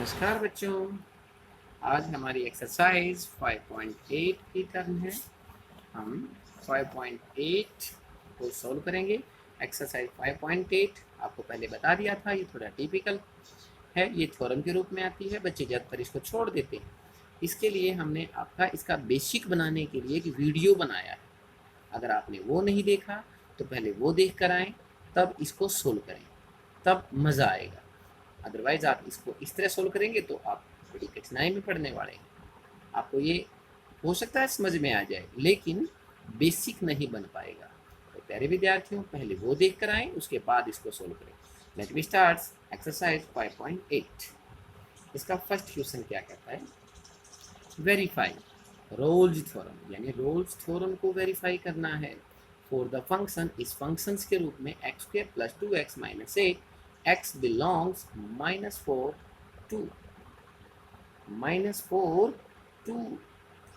नमस्कार बच्चों। आज हमारी एक्सरसाइज 5.8 की टर्न है। हम 5.8 को सॉल्व करेंगे। एक्सरसाइज 5.8 आपको पहले बता दिया था, ये थोड़ा टिपिकल है, ये थ्योरम के रूप में आती है। बच्चे ज़्यादातर इसको छोड़ देते हैं। इसके लिए हमने आपका इसका बेसिक बनाने के लिए एक वीडियो बनाया है। अगर आपने वो नहीं देखा तो पहले वो देख कर आएँ, तब इसको सोल्व करें, तब मज़ा आएगा। अदरवाइज आप इसको इस तरह सोल्व करेंगे तो आप बड़ी कठिनाई में पड़ने वाले हैं। आपको ये हो सकता है समझ में आ जाए, लेकिन बेसिक नहीं बन पाएगा। तो प्यारे विद्यार्थियों, पहले वो देख कर आए, उसके बाद इसको सोल्व करें। Let we start exercise 5.8। इसका फर्स्ट क्वेश्चन क्या कहता है? वेरीफाई रोल्स थ्योरम, यानी रोल्स थ्योरम को वेरीफाई करना है। फॉर द फंक्शन, इस फंक्शंस के रूप में x square plus 2x minus 8 x belongs -4 2 -4 2।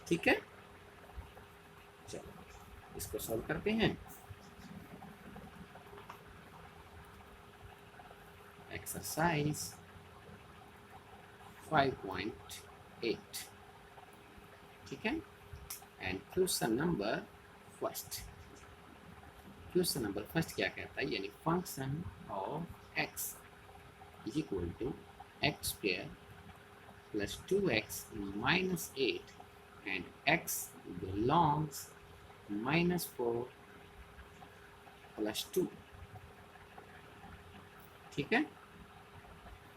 ठीक है, चलो इसको सॉल्व करते हैं। एक्सरसाइज 5.8, ठीक है। And question number first, question number first क्या कहता है? यानी function of x is equal to x square plus 2x minus 8 and x belongs -4 plus 2। ठीक है,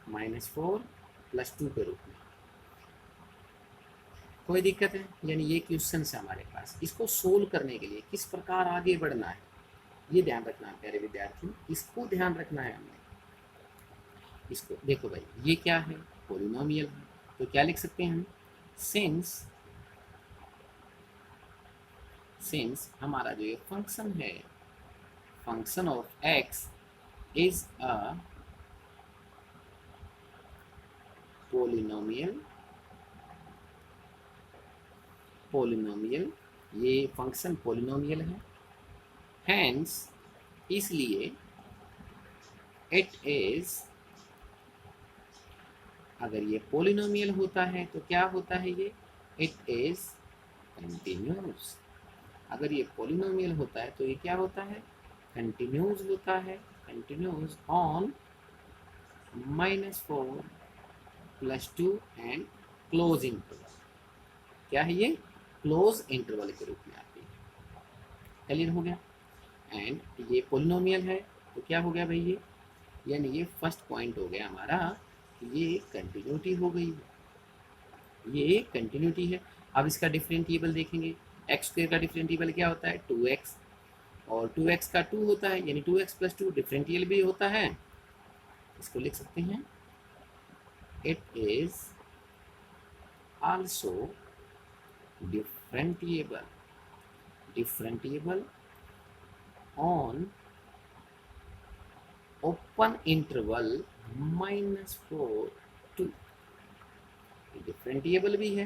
-4 प्लस 2 के रूप में। कोई दिक्कत है? यानी ये क्वेश्चन है हमारे पास। इसको सोल्व करने के लिए किस प्रकार आगे बढ़ना है, ये ध्यान रखना है प्यारे विद्यार्थियों, इसको ध्यान रखना है हमने। इसको देखो भाई, ये क्या है? पॉलिनोमियल है। तो क्या लिख सकते हैं हम? सिंस हमारा जो ये फंक्शन है, function of x is a polynomial, ये फंक्शन पोलिनोमियल है। हैंस, इसलिए इट इज, अगर ये पोलिनोमियल होता है तो क्या होता है ये? It is continuous. अगर ये पोलिनोमियल होता है तो ये क्या होता है? कंटिन्यूस होता है। Continuous on -4 plus 2 and close interval. क्या है ये? क्लोज इंटरवल के रूप में आती है। क्लियर हो गया? एंड ये पोलिनोमियल है तो क्या हो गया भाई ये? यानी ये फर्स्ट पॉइंट हो गया हमारा, ये कंटिन्यूटी हो गई, ये कंटिन्यूटी है। अब इसका डिफरेंटिएबल देखेंगे। एक्स स्क्वायर का डिफरेंटिएबल क्या होता है? 2x, और 2x का 2 होता है, यानी 2x प्लस 2 डिफरेंटिएबल भी होता है। इसको लिख सकते हैं, it is also differentiable, differentiable on open interval -4 2। Differentiable भी है,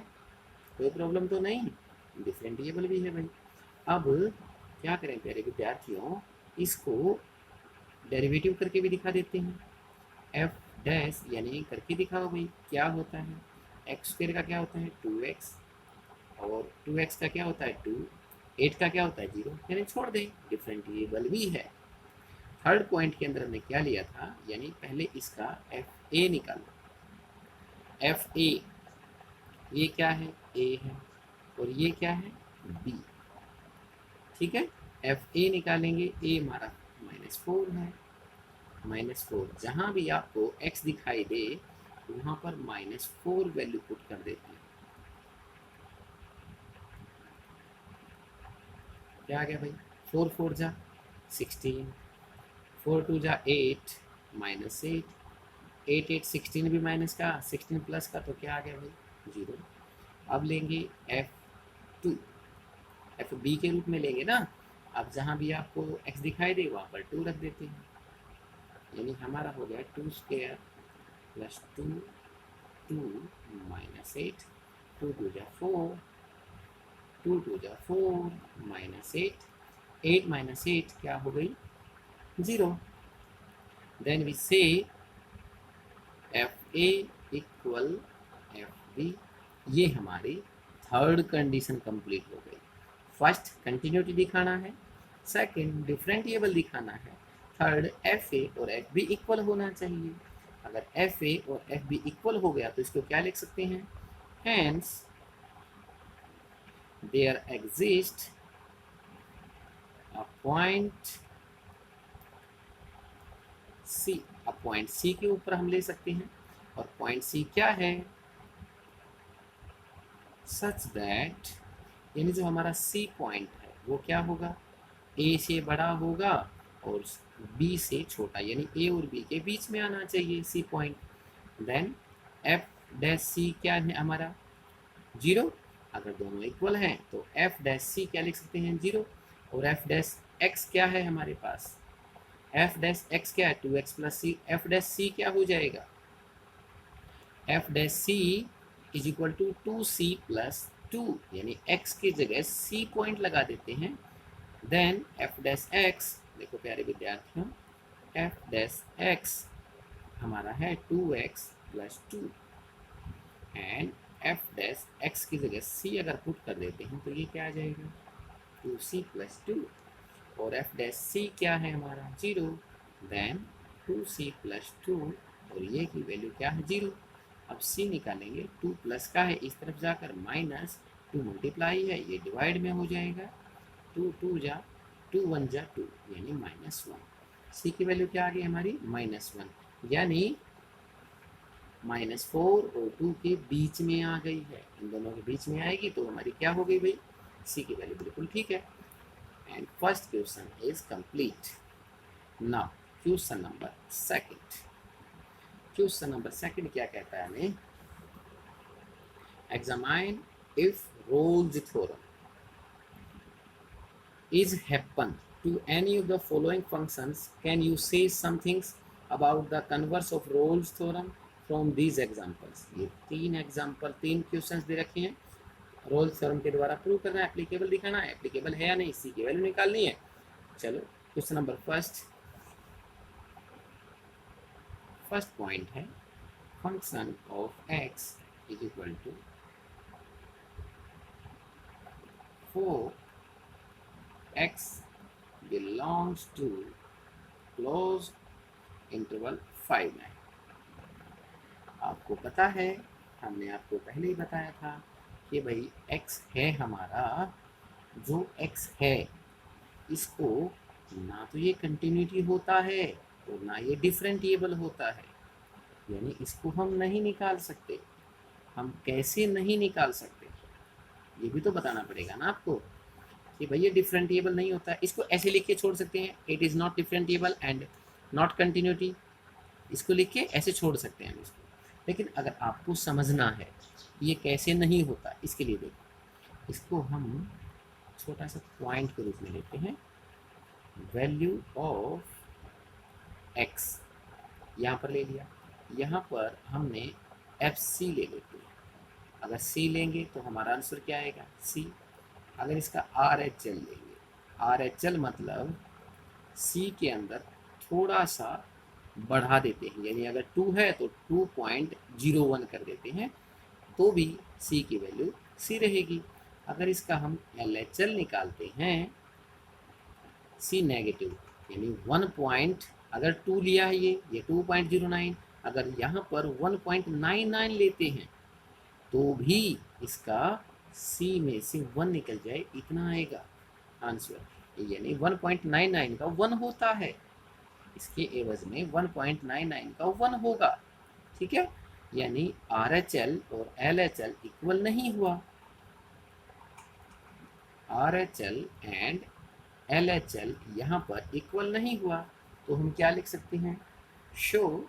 कोई प्रॉब्लम तो नहीं, डिफरेंटिएबल भी है भाई। अब क्या करें प्यारे विद्यार्थियों, इसको डेरिवेटिव करके भी दिखा देते हैं। एफ डैश यानी करके दिखाओ भाई, क्या होता है? एक्स स्क्वायर का क्या होता है? 2x, और 2x का क्या होता है? 2, 8 का क्या होता है? 0, यानी छोड़ दें, डिफरेंटिएबल भी है। थर्ड पॉइंट के अंदर हमने क्या लिया था? यानी पहले इसका एफ ए निकालो। एफ ए, ये क्या है? ए है, और ये क्या है? बी। ठीक है, एफ ए निकालेंगे, ए हमारा -4 है। -4, जहाँ भी आपको x दिखाई दे वहाँ पर -4 वैल्यू पुट कर देते हैं। क्या आ गया भाई? 4 4 जा 16, 4 2 जा 8, -8, 8 8 16 भी माइनस का, 16 प्लस का, तो क्या आ गया भाई? 0। अब लेंगे f2, एफ बी के रूप में लेंगे ना। अब जहाँ भी आपको x दिखाई दे वहाँ पर 2 रख देते हैं, यानी हमारा हो गया 2 स्क्वायर प्लस 2 2 -8, 2 2 जा 4, 2 2 जा 4 -8, 8 -8 क्या हो गई? 0। Then we say f a equal f b. ये हमारी थर्ड कंडीशन कंप्लीट हो गई। फर्स्ट कंटिन्यूटी दिखाना है, सेकंड डिफरेंटिएबल दिखाना है, थर्ड एफ ए और एफ बी इक्वल होना चाहिए। अगर एफ ए और एफ बी इक्वल हो गया तो इसको क्या लिख सकते हैं, hence there exist a point c. अब पॉइंट सी के ऊपर हम ले सकते हैं, और पॉइंट सी क्या है, सच दैट, यानी जो हमारा सी पॉइंट है वो क्या होगा, ए से बड़ा होगा और बी से छोटा, यानी ए और बी के बीच में आना चाहिए C point. Then F dash सी क्या है हमारा, जीरो। अगर दोनों इक्वल हैं तो एफ डैश सी क्या लिख सकते हैं, जीरो। और एफ डैश एक्स क्या है हमारे पास, एफ डैश एक्स क्या है, 2x plus c. F dash सी क्या हो जाएगा, f dash C is equal to 2c plus 2, यानी x की जगह c पॉइंट लगा देते हैं। देन एफ डैश एक्स, देखो प्यारे विद्यार्थियों, एफ डैश एक्स हमारा है 2x plus 2, and F dash x की जगह c अगर पुट कर देते हैं तो ये क्या आ जाएगा, 2c प्लस 2। और एफ डैश सी क्या है हमारा, जीरो। देन 2c प्लस 2, और ये की वैल्यू क्या है, जीरो। अब c निकालेंगे, 2 प्लस का है इस तरफ जाकर माइनस 2 मल्टीप्लाई है, ये डिवाइड में हो जाएगा, 2 2 जा 2 1 जा 2, यानी -1। c की वैल्यू क्या आ गई हमारी, -1, यानी -4 और 2 के बीच में आ गई है। इन दोनों के बीच में आएगी तो हमारी क्या हो गई भाई, c की वैल्यू बिल्कुल ठीक है। And first question is complete. Now question number second. Question number second क्या कहता है हमें, examine if Rolle's theorem is happen to any of the following functions, can you say some things about the converse of Rolle's theorem from these examples। ये तीन example, तीन questions दे रखे हैं, Rolle's theorem के द्वारा प्रूव करना है, applicable दिखाना है, एप्लीकेबल है या नहीं, सी की वैल्यू निकालनी है। चलो क्वेश्चन नंबर फर्स्ट पॉइंट है, function of x is equal to 4x belongs to close interval 5 में। आपको पता है, हमने आपको पहले ही बताया था कि भाई x है हमारा, जो x है इसको ना तो ये कंटिन्यूटी होता है और ना ये डिफरेंटिएबल होता है, यानी इसको हम नहीं निकाल सकते। हम कैसे नहीं निकाल सकते, ये भी तो बताना पड़ेगा ना आपको, कि भाई ये डिफरेंटिएबल नहीं होता है। इसको ऐसे लिख के छोड़ सकते हैं, it is not differentiable and not continuity, इसको लिख के ऐसे छोड़ सकते हैं हम इसको। लेकिन अगर आपको समझना है ये कैसे नहीं होता, इसके लिए देखो, इसको हम छोटा सा पॉइंट के रूप में लेते हैं, वैल्यू ऑफ x यहाँ पर ले लिया, यहाँ पर हमने एफ सी ले लेते हैं। अगर c लेंगे तो हमारा आंसर क्या आएगा, c। अगर इसका आर एच एल लेंगे, आर एच एल मतलब c के अंदर थोड़ा सा बढ़ा देते हैं, यानी अगर 2 है तो 2.01 कर देते हैं तो भी c की वैल्यू c रहेगी। अगर इसका हम एल एच एल निकालते हैं, c नेगेटिव, यानी 1 पॉइंट, अगर 2 लिया है ये 2.09, अगर यहाँ पर 1.99 लेते हैं तो भी इसका c में से 1 निकल जाए, इतना आएगा आंसर, यानी 1.99 का 1 होता है, इसके एवज में 1.99 का 1 होगा, ठीक है। यानी RHL और LHL इक्वल नहीं हुआ, RHL एंड LHL यहाँ पर इक्वल नहीं हुआ, तो हम क्या लिख सकते हैं, show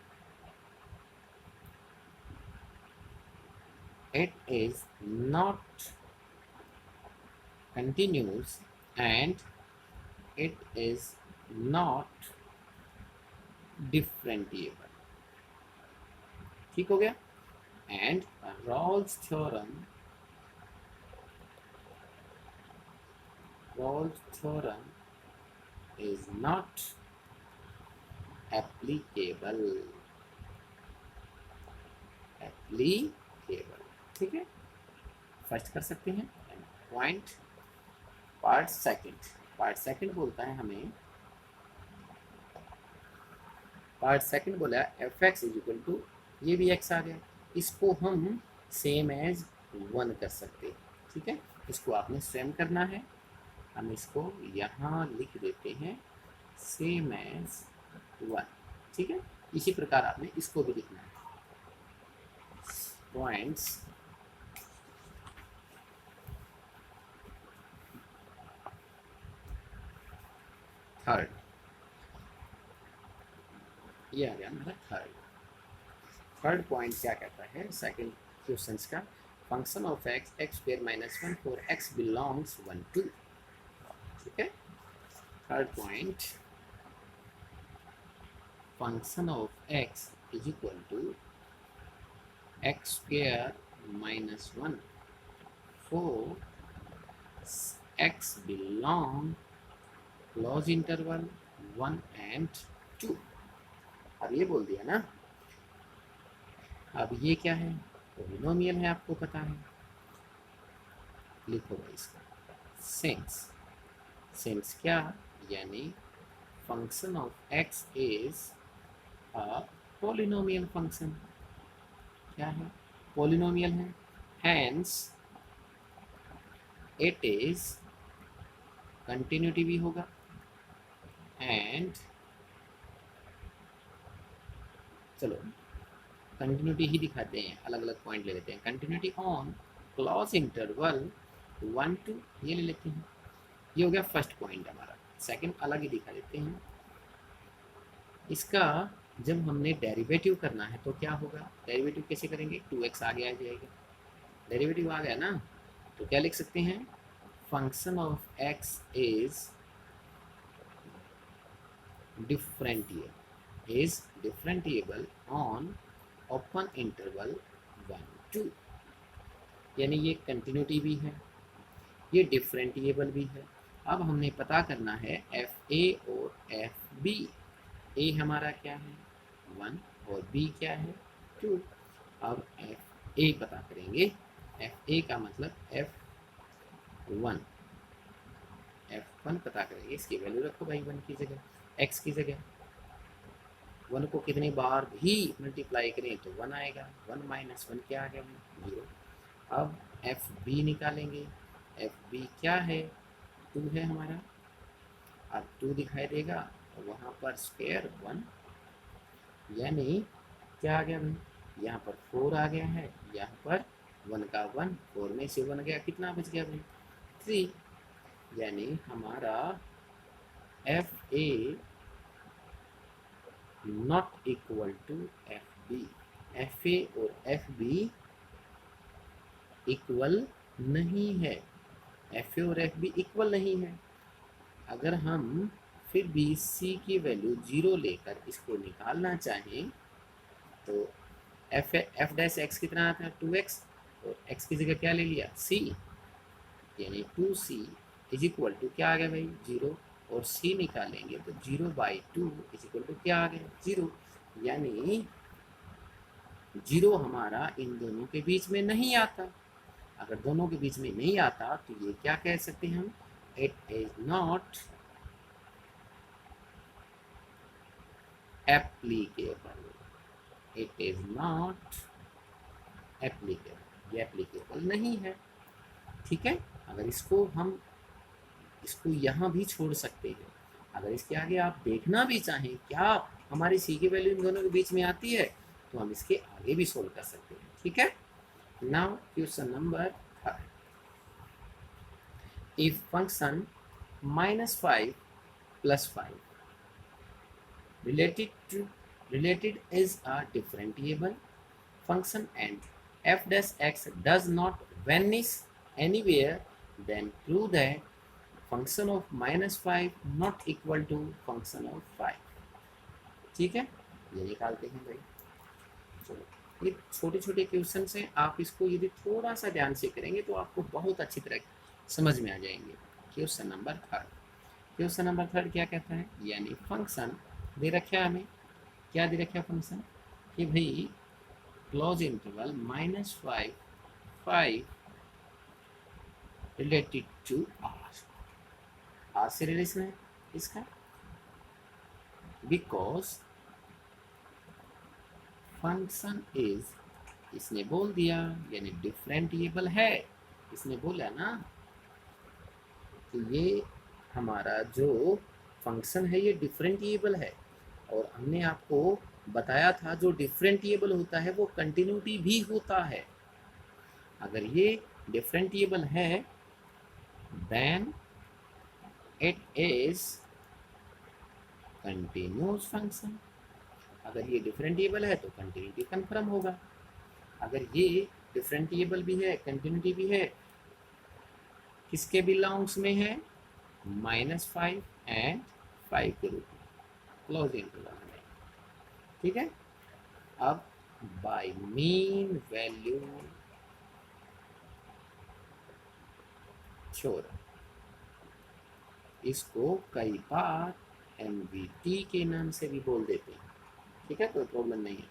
it is not continuous and it is not differentiable। ठीक हो गया। And Rolle's theorem is not applicable applicable. ठीक है, फर्स्ट कर सकते हैं पॉइंट। पार्ट सेकंड बोलता है हमें, पार्ट सेकंड बोला f x is equal to, ये भी एक्स आ गया, इसको हम सेम एज 1 कर सकते हैं। ठीक है, इसको आपने स्वयं करना है, हम इसको यहाँ लिख देते हैं सेम एज 1। ठीक है, इसी प्रकार आपने इसको भी लिखना है। पॉइंट्स थर्ड, ये आ गया हमारा थर्ड पॉइंट क्या कहता है सेकंड क्वेश्चन का, function of x x square minus 1 for x belongs 1 2। ठीक है, third point, function of x is equal to x square minus 1 for x belong close interval 1 and 2। अब ये बोल दिया ना, अब ये क्या है, पॉलिनोमियल है, आपको पता है, लिखो भाई इसका सेंस क्या, यानी function of x is a polynomial function. क्या है, पॉलिनोमियल है, हैंस इट इज कंटिन्यूटी भी होगा एंड, चलो कंटिन्यूटी ही दिखाते हैं, अलग अलग पॉइंट ले लेते हैं। कंटिन्यूटी ऑन क्लोज इंटरवल 1 2, ये ले लेते हैं। ये हो गया फर्स्ट पॉइंट हमारा। सेकंड अलग ही दिखा देते हैं, इसका जब हमने डेरिवेटिव करना है तो क्या होगा, डेरिवेटिव कैसे करेंगे, 2x आगे आ जाएगा, डेरिवेटिव आ गया ना, तो क्या लिख सकते हैं, function of x is differentiable on open interval 1 2, यानी ये कंटिन्यूटी भी है, ये डिफरेंटिएबल भी है। अब हमने पता करना है एफ ए और एफ बी। ए हमारा क्या है 1 और बी क्या है 2। अब एफ ए पता करेंगे, एफ ए का मतलब F1 पता करेंगे, इसकी वैल्यू रखो भाई 1 की जगह, x की जगह। 1 को कितने बार भी मल्टीप्लाई करें तो 1 आएगा, 1 माइनस 1 क्या आ गया 0। अब एफ बी निकालेंगे, एफ बी क्या है 2 है हमारा, अब 2 दिखाई देगा और वहाँ पर स्क्वायर 1, यानी क्या आ गया भाई, यहाँ पर 4 आ गया है, यहाँ पर 1 का 1, 4 में से 1 गया, कितना बच गया भाई 3, यानी हमारा f a not equal to f b. F a और एफ बी इक्वल नहीं है, एफ ए और एफ बी इक्वल नहीं है। अगर हम फिर भी सी की वैल्यू 0 लेकर इसको निकालना चाहें तो एफ डैश एक्स कितना आता है 2x, और x की जगह क्या ले लिया c, यानी 2c इज इक्वल टू क्या आ गया भाई 0, और c निकालेंगे तो 0/2 इज इक्वल टू क्या आ गया 0, यानी 0 हमारा इन दोनों के बीच में नहीं आता। अगर दोनों के बीच में नहीं आता तो ये क्या कह सकते हैं हम, it is not applicable, it is not applicable, ये एप्लीकेबल नहीं है। ठीक है, अगर इसको हम इसको यहाँ भी छोड़ सकते हैं, अगर इसके आगे आप देखना भी चाहें क्या हमारी सी की वैल्यू इन दोनों के बीच में आती है तो हम इसके आगे भी सोल्व कर सकते हैं। ठीक है, now question number 3, if function -5 + 5 related is a differentiable function and f dash x does not vanish anywhere, then prove that function of -5 not equal to function of 5। ठीक है, ये निकालते हैं भाई। चलो, ये छोटे छोटे क्वेश्चन से आप इसको यदि थोड़ा सा ध्यान से करेंगे तो आपको बहुत अच्छी तरह समझ में आ जाएंगे। क्वेश्चन नंबर 3 क्या कहता है, यानी फंक्शन दे रखा है हमें, क्या दे रखा है फंक्शन कि भाई close interval -5 related to R से रिलेशन है इसका, बिकॉज फंक्शन इज, इसने बोल दिया यानी डिफरेंटिएबल है, इसने बोला ना कि ये हमारा जो फंक्शन है ये डिफरेंटिएबल है, और हमने आपको बताया था जो डिफरेंटिएबल होता है वो कंटिन्यूटी भी होता है। अगर ये डिफरेंटिएबल है then it is continuous function. अगर ये डिफरेंटिएबल है तो कंटिन्यूटी कन्फर्म होगा। अगर ये डिफरेंटिएबल भी है कंटिन्यूटी भी है, किसके बिलोंग्स में है, -5 एंड 5 के रूप में क्लोज इंटरवल में। ठीक है, अब बाय मीन वैल्यू थ्योरम, इसको कई बार MVT के नाम से भी बोल देते हैं। ठीक है, कोई प्रॉब्लम नहीं है।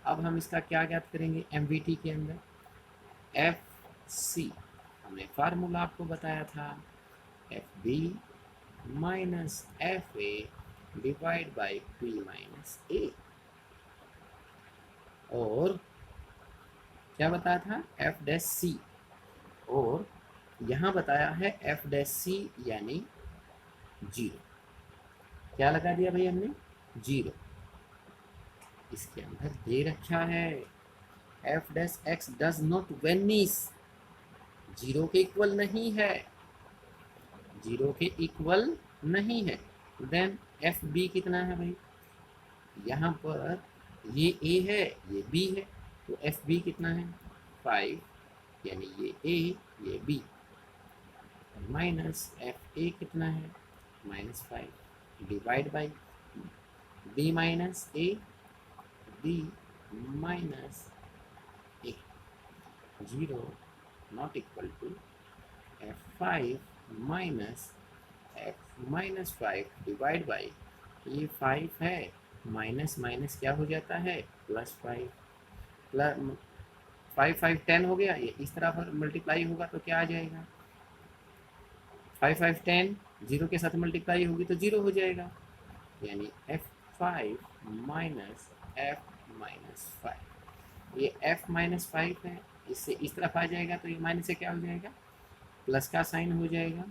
अब हम इसका क्या ज्ञात करेंगे MVT के अंदर, FC हमने फार्मूला आपको बताया था, FB minus FA divide by P minus A, और क्या बताया था F' और यहाँ बताया है F' यानी 0। क्या लगा दिया भाई हमने, 0। इसके अंदर दे रखा है F' डज नॉट वेनिश, 0 के इक्वल नहीं है, 0 के इक्वल नहीं है। देन FB कितना है भाई, यहाँ पर ये A है ये B है, तो FB कितना है 5, यानी ये A ये B, माइनस FA कितना है -5 divide by B minus A, B minus A, 0 not equal to F5 minus F minus 5 divide by, ये 5 है, माइनस माइनस क्या हो जाता है +5, प्लस 5 5 10 हो गया, ये इस तरह पर मल्टीप्लाई होगा तो क्या आ जाएगा 5 5 10, 0 के साथ मल्टीप्लाई होगी तो 0 हो जाएगा, यानी F5 माइनस F माइनस 5, ये F माइनस 5 है, इससे इस तरफ आ जाएगा तो ये माइनस से क्या हो जाएगा प्लस का साइन हो जाएगा,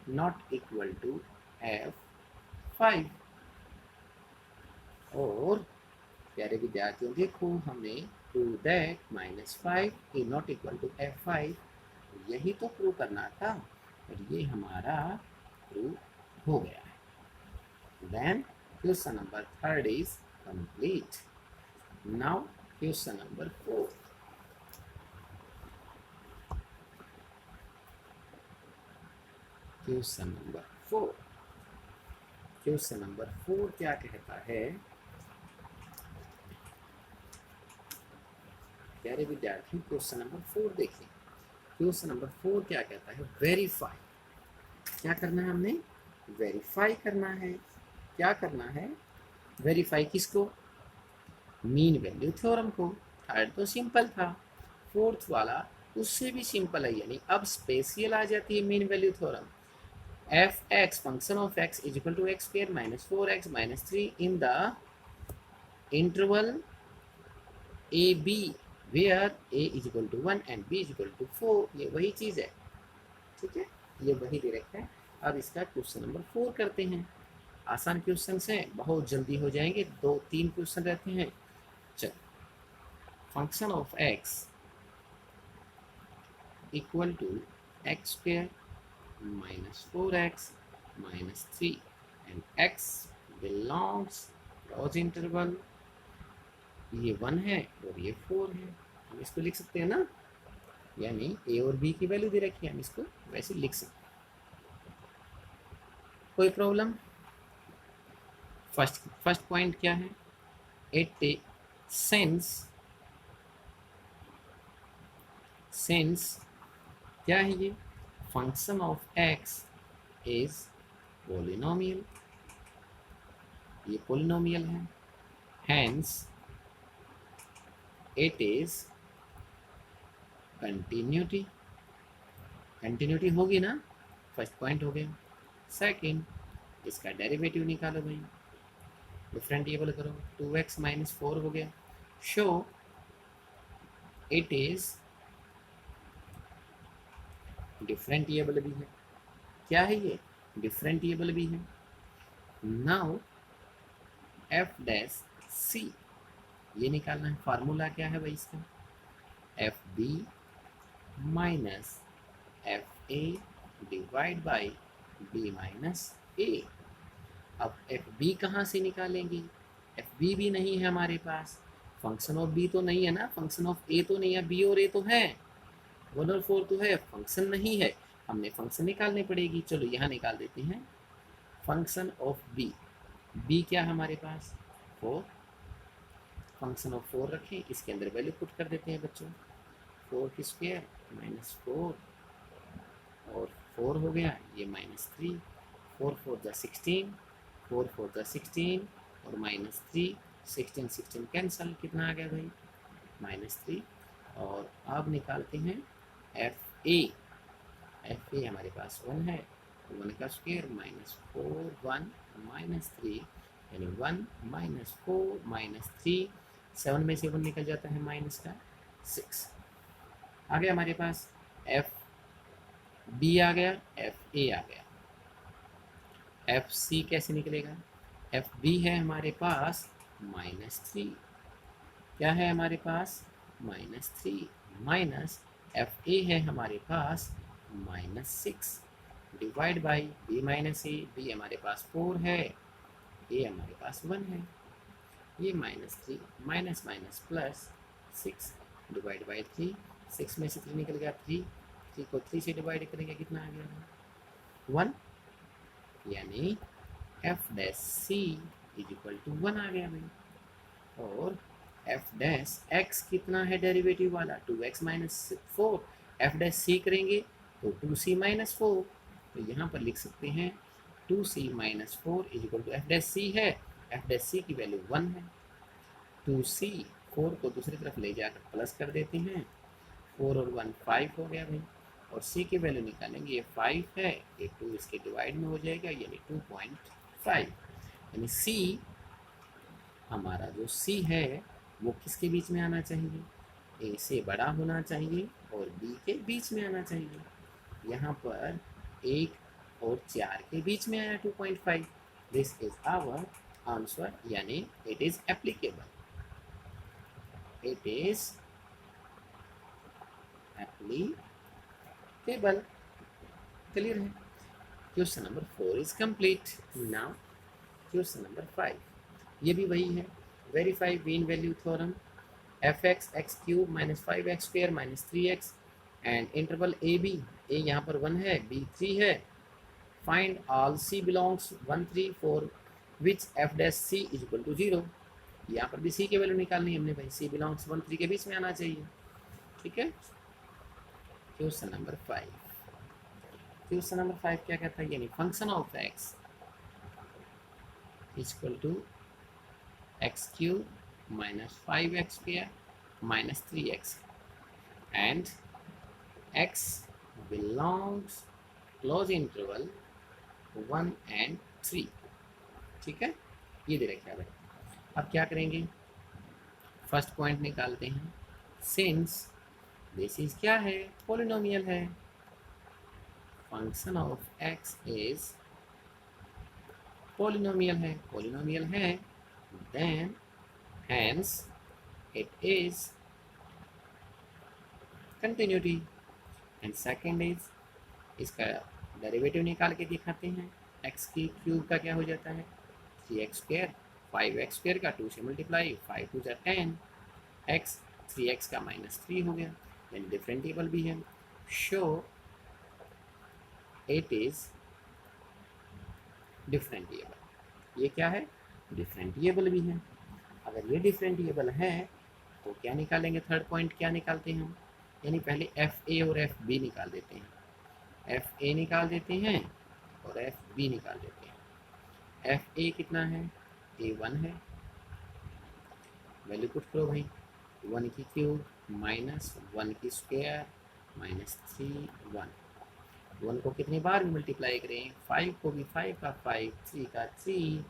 नॉट इक्वल टू F5। और प्यारे विद्यार्थियों देखो हमने prove that -5 is not equal to F5, यही तो प्रूव करना था, और ये हमारा प्रूव हो गया है। Then question number 3 is complete. Now question number 4, question number 4, question number 4 क्या कहता है, प्यारे विद्यार्थी क्वेश्चन नंबर 4 देखिए। क्वेश्चन नंबर 4 क्या कहता है, वेरीफाई, क्या करना है हमने, वेरीफाई करना है। क्या करना है, वेरीफाई किसको, मीन वैल्यू थ्योरम को। थर्ड तो सिंपल था, फोर्थ वाला उससे भी सिंपल है, यानी अब स्पेशल आ जाती है mean value theorem. f(x) function of x is equal to x square minus 4x minus 3 in the interval AB where a is equal to 1 and b is equal to 4, ये वही चीज़ है। ठीक है, ये वही दे रखा है। अब इसका क्वेश्चन नंबर 4 करते हैं। आसान क्वेश्चन हैं, बहुत जल्दी हो जाएंगे, 2-3 क्वेश्चन रहते हैं। चल, function of x equal to x square minus 4x minus 3 and x belongs close interval, ये 1 है और ये 4 है, हम इसको लिख सकते हैं ना, यानी a और b की वैल्यू दे रखी है, हम इसको वैसे लिख सकते हैं। कोई प्रॉब्लम? फर्स्ट पॉइंट क्या है, इट सिंस क्या है ये, function of x is polynomial, ये पोलिनोमियल है, hence it is continuity, continuity होगी ना, फर्स्ट पॉइंट हो गया। सेकंड, इसका डेरिवेटिव निकालो भाई, डिफरेंशिएबल करो, 2x माइनस 4 हो गया। शो इट इज डिफरेंशिएबल भी है। क्या है ये? डिफरेंशिएबल भी है। नाउ एफ डैश सी, ये निकालना है। फार्मूला क्या है भाई इसका? F B minus F A divide by B minus A. अब एफ बी कहाँ से निकालेंगे? एफ बी भी नहीं है हमारे पास, फंक्शन ऑफ बी तो नहीं है ना, फंक्शन ऑफ ए तो नहीं है, बी और ए तो है, 1 और 4 तो है, फंक्शन नहीं है, हमने फंक्शन निकालनी पड़ेगी। चलो यहाँ निकाल देते हैं फंक्शन ऑफ बी। बी क्या है हमारे पास? 4, फंक्शन ऑफ 4 रखें, इसके अंदर वैल्यू पुट कर देते हैं बच्चों, 4 की स्क्वायर माइनस 4 और 4 हो गया, ये माइनस 3, 4 4 जा 16, 4 4 जा 16 और माइनस 3, 16 16 कैंसल, कितना आ गया भाई? माइनस 3। और अब निकालते हैं एफ ए। एफ ए हमारे पास 1 है, 1 का स्क्वायर माइनस 4 1 माइनस 3, यानी 1 माइनस 4 माइनस 3, 7 में से 1 निकल जाता है माइनस का 6। आ गया हमारे पास एफ बी आ गया, एफ ए आ गया। एफ सी कैसे निकलेगा? एफ बी है हमारे पास माइनस 3, क्या है हमारे पास? माइनस 3 माइनस एफ ए है हमारे पास minus 6 divide by B minus A. B हमारे पास 4 है, ए हमारे पास 1 है, ये minus 3 minus minus plus 6 divide by 3, 6 में से 3 निकल गया 3, 3 को 3 से डिवाइड करेंगे, कितना आ गया? 1, यानी f dash C is equal to 1 आ गया भाई। और एफ डैश एक्स कितना है डेरिवेटिव वाला? 2x माइनस 4, एफ डैश सी करेंगे तो 2c माइनस 4, तो यहाँ पर लिख सकते हैं 2c minus 4 is equal to F dash C है, एफ डैश सी की वैल्यू 1 है। 2c, 4 को दूसरी तरफ ले जाकर प्लस कर देते हैं, 4 और 1 5 हो गया भाई, और c की वैल्यू निकालेंगे, ये 5 है, ये 2 इसके डिवाइड में हो जाएगा, यानी 2.5, यानी c हमारा जो c है वो किसके बीच में आना चाहिए? ए से बड़ा होना चाहिए और बी के बीच में आना चाहिए। यहाँ पर 1 और 4 के बीच में आया 2.5, दिस इज आवर आंसर, यानी it is applicable, it is applicable. Clear है? Question number 4 is complete. Now question number 5, ये भी वही है, verify mean value theorem, F X X cube minus 5x square minus 3x and interval A B, A यहाँ पर 1 है, B 3 है, find all C belongs 1 3 4 which F dash C is equal to 0। यहाँ पर भी सी की वैल्यू निकालनी है हमने भाई, सी बिलोंग्स 1 3 के बीच में आना चाहिए। ठीक है, क्वेश्चन नंबर 5, क्वेश्चन नंबर 5 क्या कहता है? यानी function of x equal to x cube minus 5x square minus 3x and x belongs close interval 1 and 3। ठीक है, ये दे रखा है भाई। अब क्या करेंगे? फर्स्ट पॉइंट निकालते हैं, सिंस दिस इज क्या है? पॉलिनोमियल है, function of x is polynomial है, then hence it is continuity। And second is, इसका डेरिवेटिव निकाल के दिखाते हैं, x की क्यूब का क्या हो जाता है? 3x स्क्वायर, 5x स्क्वायर का 2 से मल्टीप्लाई, 5 2 10, x 3x का माइनस 3 हो गया, यानी डिफरेंशिएबल भी है। शो इट इज डिफरेंशिएबल, ये क्या है? डिफरेंशिएबल भी है। अगर ये डिफरेंशिएबल है तो क्या निकालेंगे? थर्ड पॉइंट क्या निकालते हैं हम? यानी पहले एफ ए और एफ बी निकाल देते हैं, एफ ए निकाल देते हैं और एफ बी निकाल देते हैं। एफ ए कितना है? ए 1 है, वैल्यू पुट करो भाई, 1 की क्यूब माइनस 1 की स्क्वायर माइनस 3 1। 1 को कितनी बार भी मल्टीप्लाई करें, 5 को भी 5 का 5, 3 का 3,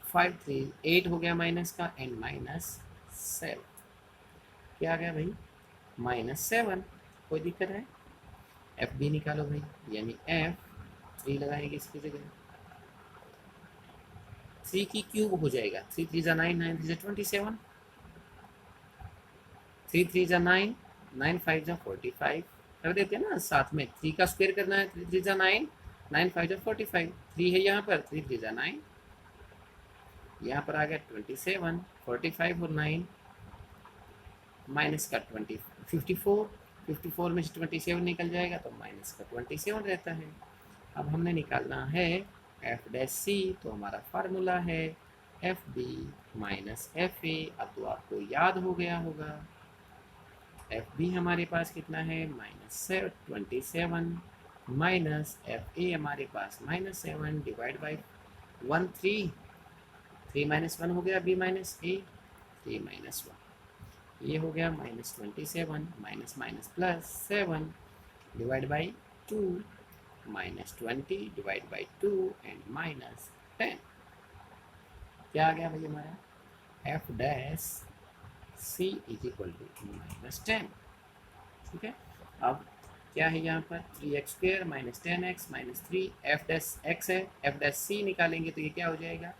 5 3 8 हो गया माइनस का एंड माइनस 7। क्या आ गया भाई, -7। कोई दिक्कत है, एफ बी निकालो भाई, यानी एफ 3 लगाएंगे इसकी जगह, 3 की क्यूब हो जाएगा, 3 3 जा 9, 9 3 जा 27, 3 3 जा 9, 9 5 जा 45 कर देते हैं ना साथ में, 3 का स्क्वायर करना है, 3 3 जा 9, 9 5 जा 45, 3 है यहाँ पर, 3 3 जा 9, यहाँ पर आ गया 27, 45 और 9 माइनस का 20 54, 54 में से 27 निकल जाएगा तो माइनस का 27 रहता है। अब हमने निकालना है एफ डैश सी, तो हमारा फार्मूला है f B minus F a. अब तो आपको याद हो गया होगा, एफ बी हमारे पास कितना है -27 माइनस एफ ए हमारे पास -7 डिवाइड बाई 1 3, 3 माइनस 1 हो गया बी माइनस ए, 3 माइनस 1 ये हो गया -27 minus minus plus 7 divide by 2 -20 divide by 2 and -10। क्या आ गया भाई हमारा, f dash C is equal to -10। ठीक है, अब क्या है यहाँ पर 3x² minus 10x minus 3, f dash x है, एफ डैश सी निकालेंगे तो ये क्या हो जाएगा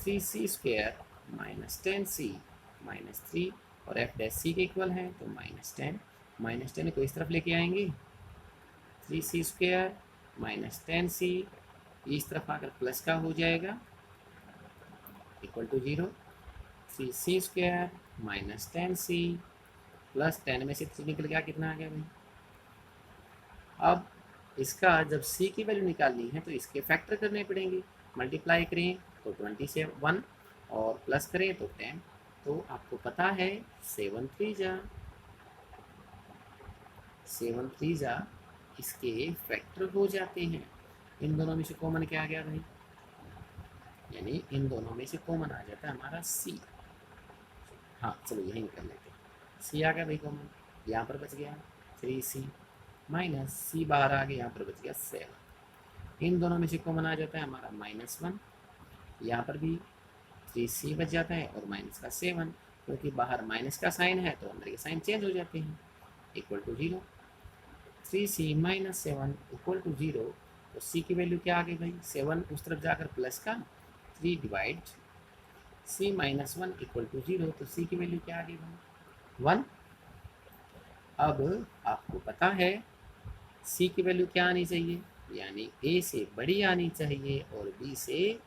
3c² माइनस 10c माइनस 3, और एफ डैश सी के इक्वल है तो -10 को इस तरफ लेके आएंगे, 3c² माइनस 10c इस तरफ आकर प्लस का हो जाएगा equal to 0, 3c² minus 10c plus 10 में से 3 निकल गया, कितना आ गया भाई। अब इसका जब c की वैल्यू निकालनी है तो इसके फैक्टर करने पड़ेंगे, मल्टीप्लाई करें तो 21 और प्लस करें तो 10, तो आपको पता है 7 3 जा इसके फैक्टर हो जाते हैं। इन दोनों में से कॉमन क्या आ गया भाई, यानी इन दोनों में से कॉमन आ जाता है हमारा सी। हाँ चलो यही कर लेते हैं, सी आ गया भाई कॉमन, यहाँ पर बच गया 3c माइनस सी बाहर आ गया, यहाँ पर बच गया 7। इन दोनों में से कॉमन आ जाता है हमारा -1, यहाँ पर भी 3c बच जाता है और माइनस का 7, क्योंकि बाहर माइनस का साइन है तो अंदर के साइन चेंज हो जाते हैं, equal to 0, 3c minus 7 equal to 0। तो c की वैल्यू क्या आ गई भाई, 7 उस तरफ जाकर प्लस का 3 divide c minus 1 equal to 0, तो c की वैल्यू क्या आ गई भाई 1। अब आपको पता है c की वैल्यू क्या आनी चाहिए, यानी a से बड़ी आनी चाहिए और b से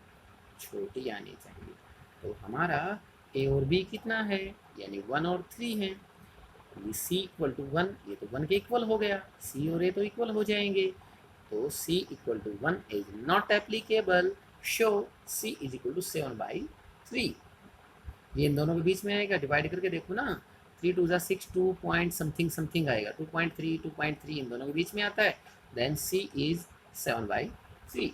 छोटी आनी चाहिए। तो हमारा a और b कितना है, यानी 1 और 3 है, c इक्वल टू 1, ये तो 1 के इक्वल हो गया, c और a तो इक्वल हो जाएंगे, तो c equal to 1 is not applicable, so c is equal to 7/3। ये इन दोनों के बीच में आएगा, डिवाइड करके देखो ना, 3 2 6 2 पॉइंट समथिंग समथिंग आएगा, 2.3 2.3 इन दोनों के बीच में आता है, देन c इज 7/3।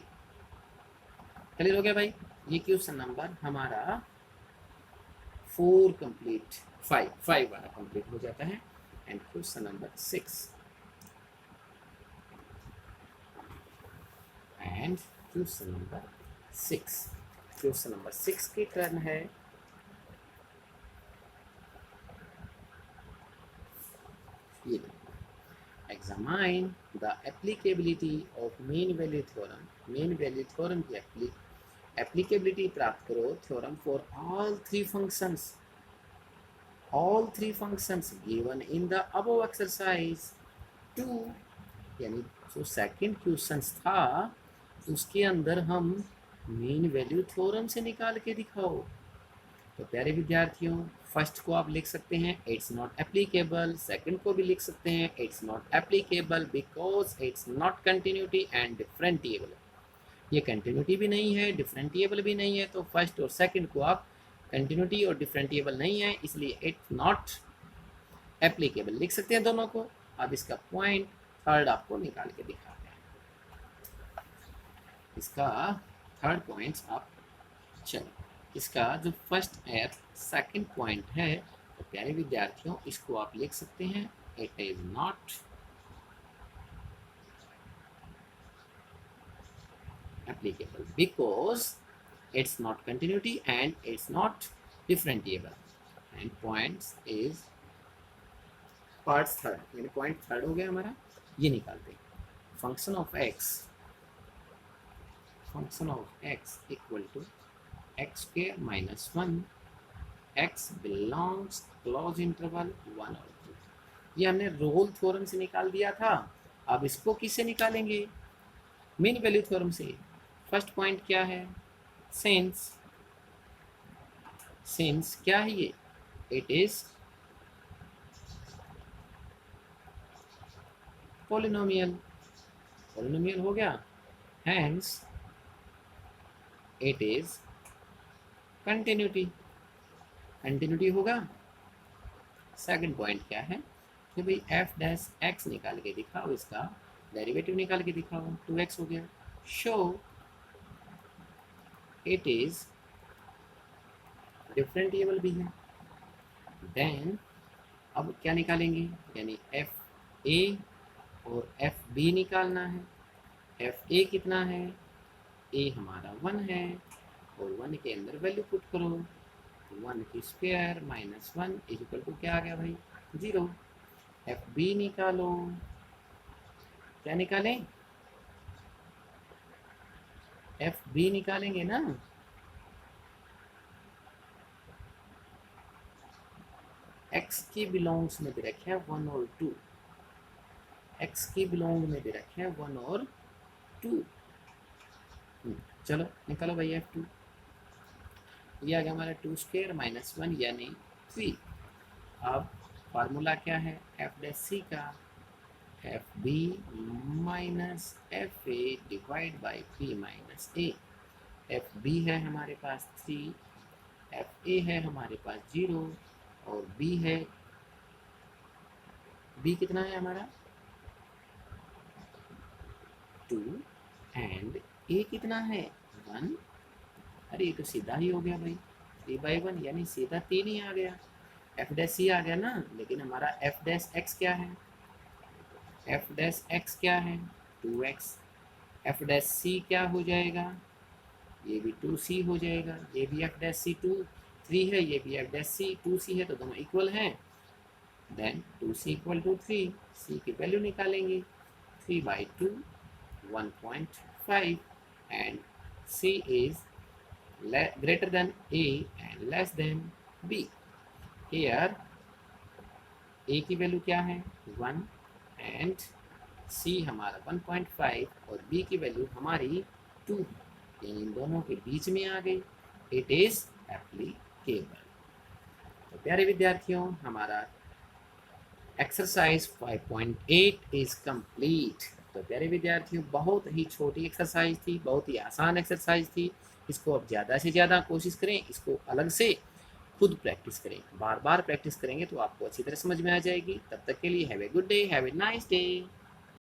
क्लियर हो गया भाई, ये क्वेश्चन नंबर हमारा 4 कंप्लीट 5 वाला कंप्लीट हो जाता है। And question number 6 and question number 6 की टर्न है, ये examine the applicability of mean value theorem. Mean value theorem की एप्लीकेबिलिटी प्राप्त करो theorem for all three functions given in the above exercise 2। यानी जो सेकंड क्वेश्चन था उसके अंदर हम मीन वैल्यू थ्योरम से निकाल के दिखाओ। तो प्यारे विद्यार्थियों, फर्स्ट को आप लिख सकते हैं इट्स नॉट एप्लीकेबल, सेकंड को भी लिख सकते हैं it's not applicable because it's not continuity and differentiable. ये कंटिन्यूटी भी नहीं है, डिफरेंटिएबल भी नहीं है, तो फर्स्ट और सेकंड को आप कंटिन्यूटी और डिफरेंटिएबल नहीं है इसलिए इट्स नॉट एप्लीकेबल लिख सकते हैं दोनों को। अब इसका पॉइंट थर्ड आपको निकाल के दिखाते हैं, इसका थर्ड पॉइंट आप चलो इसका जो फर्स्ट और सेकंड पॉइंट है, तो प्यारे विद्यार्थियों इसको आप लिख सकते हैं, it is not applicable because it's not continuity and it's not differentiable. And points is part third, यानी पॉइंट थर्ड हो गया हमारा, ये निकालते हैं। Function of x equal to x square minus 1 x belongs close interval 1 और 2। ये हमने रोल थ्योरम से निकाल दिया था। अब इसको किससे निकालेंगे? मीन वैल्यू थ्योरम से। फर्स्ट पॉइंट क्या है? सिंस क्या है ये? इट इज पॉलिनोमियल हो गया, हैंस इट इज कंटिन्यूटी होगा। सेकंड पॉइंट क्या है कि भाई एफ डैश एक्स निकाल के दिखाओ, इसका डेरिवेटिव निकाल के दिखाओ, 2x हो गया। शो इट इज डिफरेंटिएबल भी है। देन अब क्या निकालेंगे, यानी एफ ए और एफ बी निकालना है। एफ ए कितना है? ए हमारा 1 है और 1 के अंदर वैल्यू पुट करो, 1 की square minus 1 is equal to क्या आ गया भाई? 0। एफ बी निकालो, क्या निकालें? एफ बी निकालेंगे ना। एक्स की बिलोंग्स में दे रखे हैं 1 और 2, एक्स की बिलोंग में दे रखे हैं 1 और 2। चलो निकालो भाई F2। ये आ गया हमारा 2 स्क्वायर माइनस 1 यानी 3। अब फार्मूला क्या है एफ डैश सी का? F B minus F A divide by p minus a. F b है हमारे पास 3, एफ ए है हमारे पास 0 और बी है, बी कितना है हमारा? 2 एंड ए कितना है? 1। अरे ये तो सीधा ही हो गया भाई, 3/1 यानी सीधा 3 ही आ गया। एफ डैश सी आ गया ना, लेकिन हमारा एफ डैश एक्स क्या है? एफ डैश एक्स क्या है? 2x। एफ डैश सी क्या हो जाएगा? ये भी 2c हो जाएगा। ये भी एफ डैश सी 3 है, ये भी एफ डैश सी 2c है, तो दोनों इक्वल हैं। Then 2c equal to 3, c की वैल्यू निकालेंगे, 3/2 1.5 and C is greater than A and less than B. Here A की वैल्यू क्या है? 1 and C हमारा 1.5 और B की वैल्यू हमारी 2, इन दोनों के बीच में आ गई। It is applicable. तो प्यारे विद्यार्थियों हमारा एक्सरसाइज 5.8 इज कंप्लीट। तो प्यारे विद्यार्थियों बहुत ही छोटी एक्सरसाइज थी, बहुत ही आसान एक्सरसाइज थी। इसको अब ज़्यादा से ज़्यादा कोशिश करें, इसको अलग से खुद प्रैक्टिस करें, बार बार प्रैक्टिस करेंगे तो आपको अच्छी तरह समझ में आ जाएगी। तब तक के लिए have a good day, have a nice day.